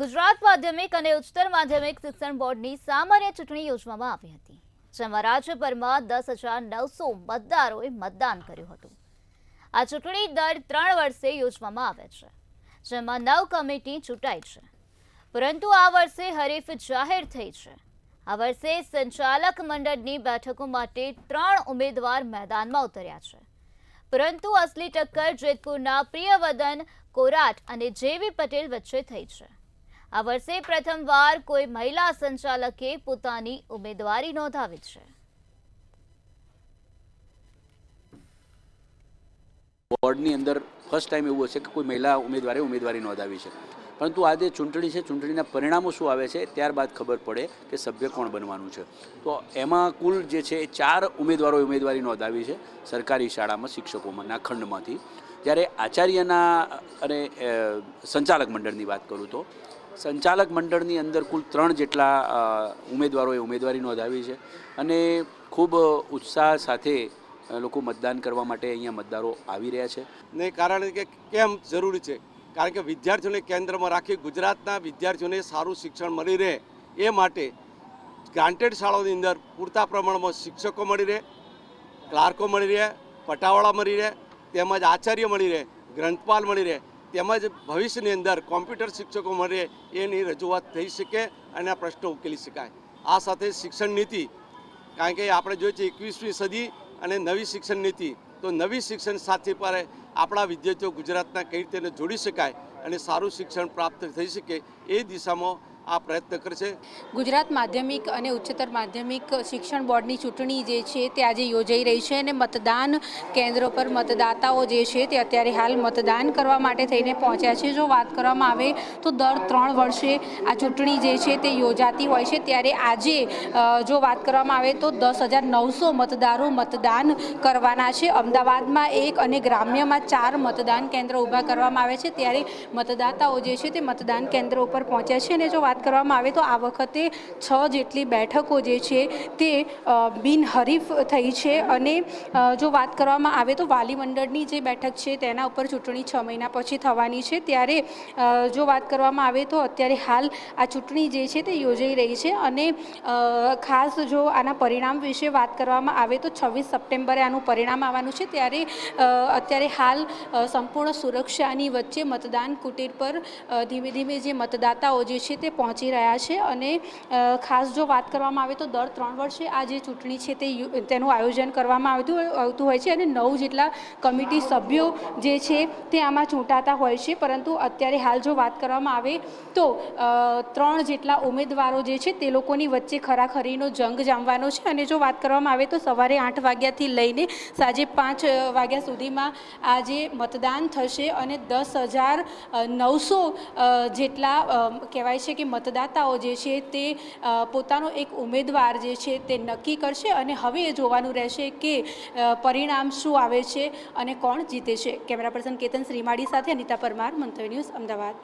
ગુજરાત માધ્યમિક અને ઉચ્ચતર માધ્યમિક શિક્ષણ બોર્ડની સામાન્ય ચૂંટણી યોજવામાં આવી હતી, જેમાં રાજ્યભરમાં 10,900 મતદારોએ મતદાન કર્યું હતું। આ ચૂંટણી દર 3 વર્ષે યોજવામાં આવે છે, જેમાં 9 કમિટી ચૂંટાઈ છે, પરંતુ આ વર્ષે હરીફ જાહેર થઈ છે। આ વર્ષે સંચાલક મંડળની બેઠકો માટે 3 ઉમેદવાર મેદાનમાં ઉતર્યા છે, પરંતુ અસલી ટક્કર જેતપુરના પ્રિયવદન કોરાટ અને જેવી પટેલ વચ્ચે થઈ છે। આ વર્ષે પ્રથમવાર કોઈ મહિલા સંચાલકે પોતાની ઉમેદવારી નોંધાવી છે। બોર્ડની અંદર ફર્સ્ટ ટાઈમ એવું હશે કે કોઈ મહિલા ઉમેદવારી નોંધાવી છે, પરંતુ આજે ચૂંટણી છે, ચૂંટણીના પરિણામો શું આવે છે ત્યારબાદ ખબર પડે કે સભ્ય કોણ બનવાનું છે। તો એમાં કુલ જે છે 4 ઉમેદવારોએ ઉમેદવારી નોંધાવી છે સરકારી શાળામાં શિક્ષકોના ખંડમાંથી। જ્યારે આચાર્યના અને સંચાલક મંડળની વાત કરું તો સંચાલક મંડળની અંદર કુલ 3 જેટલા ઉમેદવારોએ ઉમેદવારી નોંધાવી છે અને ખૂબ ઉત્સાહ સાથે લોકો મતદાન કરવા માટે અહીંયા મતદારો આવી રહ્યા છે। ને કારણ કે કેમ જરૂરી છે, કારણ કે વિદ્યાર્થીઓને કેન્દ્રમાં રાખી ગુજરાતના વિદ્યાર્થીઓને સારું શિક્ષણ મળી રહે એ માટે ગ્રાન્ટેડ શાળાઓની અંદર પૂરતા પ્રમાણમાં શિક્ષકો મળી રહે, ક્લાર્કો મળી રહે, પટાવાળા મળી રહે, તેમજ આચાર્ય મળી રહે, ગ્રંથપાલ મળી રહે, તેમજ ભવિષ્યની અંદર કોમ્પ્યુટર શિક્ષકો મળી રહે એની રજૂઆત થઈ શકે અને આ પ્રશ્નો ઉકેલી શકાય। આ સાથે શિક્ષણ નીતિ, કારણ કે આપણે જોઈએ છીએ 21મી સદી અને નવી શિક્ષણ નીતિ, તો નવી શિક્ષણ સાથે પર આપણા વિદ્યાર્થીઓ ગુજરાતના કઈ રીતે જોડી શકાય અને સારું શિક્ષણ પ્રાપ્ત થઈ શકે એ દિશામાં આ પ્રયત્ન કરશે। ગુજરાત માધ્યમિક અને ઉચ્ચતર માધ્યમિક શિક્ષણ બોર્ડની ચૂંટણી જે છે તે આજે યોજાઈ રહી છે અને મતદાન કેન્દ્રો પર મતદાતાઓ જે છે તે અત્યારે હાલ મતદાન કરવા માટે થઈને પહોંચ્યા છે। જો વાત કરવામાં આવે તો દર 3 વર્ષે આ ચૂંટણી જે છે તે યોજાતી હોય છે, ત્યારે આજે જો વાત કરવામાં આવે તો 10,900 મતદારો મતદાન કરવાના છે। અમદાવાદમાં 1 અને ગ્રામ્યમાં 4 મતદાન કેન્દ્ર ઊભા કરવામાં આવે છે, ત્યારે મતદાતાઓ જે છે તે મતદાન કેન્દ્ર ઉપર પહોંચ્યા છે અને જો વાત કરવામાં આવે તો આ વખતે 6 જેટલી બેઠકો જે છે તે બિનહરીફ થઈ છે અને જો વાત કરવામાં આવે તો વાલી મંડળની જે બેઠક છે તેના ઉપર ચૂંટણી 6 મહિના પછી થવાની છે। ત્યારે જો વાત કરવામાં આવે તો અત્યારે હાલ આ ચૂંટણી જે છે તે યોજાઈ રહી છે અને ખાસ જો આના પરિણામ વિશે વાત કરવામાં આવે તો 26 સપ્ટેમ્બરે આનું પરિણામ આવવાનું છે। ત્યારે અત્યારે હાલ સંપૂર્ણ સુરક્ષાની વચ્ચે મતદાન કુટીર પર ધીમે ધીમે જે મતદાતાઓ જે છે તે પહોંચી રહ્યા છે અને ખાસ જો વાત કરવામાં આવે તો દર 3 વર્ષે આ જે ચૂંટણી છે તેનું આયોજન કરવામાં આવતું હોય છે અને 9 જેટલા કમિટી સભ્યો જે છે તે આમાં ચૂંટાતા હોય છે, પરંતુ અત્યારે હાલ જો વાત કરવામાં આવે તો 3 જેટલા ઉમેદવારો જે છે તે લોકોની વચ્ચે ખરાખરીનો જંગ જામવાનો છે અને જો વાત કરવામાં આવે તો સવારે 8 વાગ્યાથી લઈને સાંજે 5 વાગ્યા સુધીમાં આ જે મતદાન થશે અને 10,900 જેટલા કહેવાય છે કે મતદાતાઓ જે છે તે પોતાનો એક ઉમેદવાર જે છે તે નક્કી કરશે અને હવે એ જોવાનું રહેશે કે પરિણામ શું આવે છે અને કોણ જીતે છે। કેમેરા પર્સન કેતન શ્રીમાળી સાથે અનિતા પરમાર, મંતવ્ય ન્યૂઝ, અમદાવાદ।